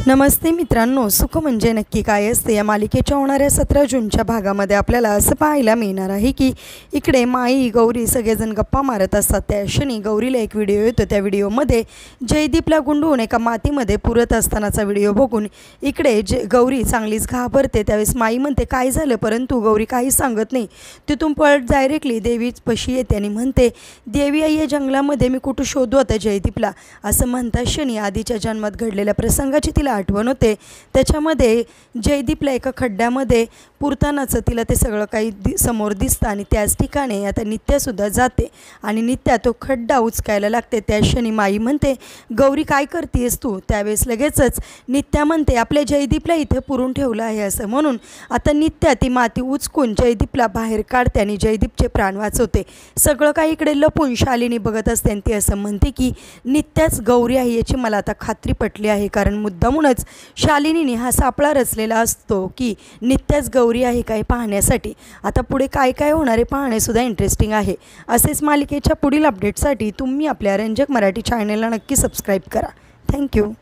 नमस्ते मित्रांनो, सुख म्हणजे नक्की काय असते या मालिकेच्या होणाऱ्या 17 जूनच्या भागामध्ये आपल्याला असं पाहायला मिळणार आहे की इकडे माई गौरी सगळेजण गप्पा मारत असतात। त्या क्षणी गौरीला एक व्हिडिओ येतो। त्या व्हिडिओमध्ये जयदीपला गुंडून एका मातीमध्ये पुरत असतानाचा व्हिडिओ बघून इकडे गौरी चांगलीच घाबरते। त्यावेळेस माई म्हणते काय झालं, परंतु गौरी काही सांगत नाही। तिथून पळत डायरेक्टली देवीपाशी येते आणि म्हणते देवी आई या जंगलामध्ये मी कुठं शोधू आता जयदीपला। असं म्हणता क्षणी आधीच्या जन्मात घडलेल्या प्रसंगाची तिला आठवण होते। त्याच्यामध्ये जयदीपला एका खड्ड्यामध्ये पुरतानाचं तिला ते सगळं काही समोर दिसतं आणि त्याच ठिकाणी आता नित्यासुद्धा जाते आणि नित्या तो खड्डा उचकायला लागते। त्या क्षणी माई म्हणते गौरी काय करतेस तू। त्यावेळेस लगेचच नित्या म्हणते आपल्या जयदीपला इथे पुरून ठेवलं आहे असं म्हणून आता नित्या ती माती उचकून जयदीपला बाहेर काढते आणि जयदीपचे प्राण वाचवते। सगळं काही इकडे लपून शालिनी बघत असते आणि ती असं म्हणते की नित्याच गौरी आहे याची मला आता खात्री पटली आहे, कारण मुद्दामूनच शालिनीने हा सापळा रचलेला असतो की नित्याच गौरी आहे काय पाहण्यासाठी। आता पुढे काय काय होणार आहे पाहणेसुद्धा इंटरेस्टिंग आहे। असेच मालिकेच्या पुढील अपडेटसाठी तुम्ही आपल्या रंजक मराठी चॅनलला नक्की सबस्क्राईब करा। थँक्यू।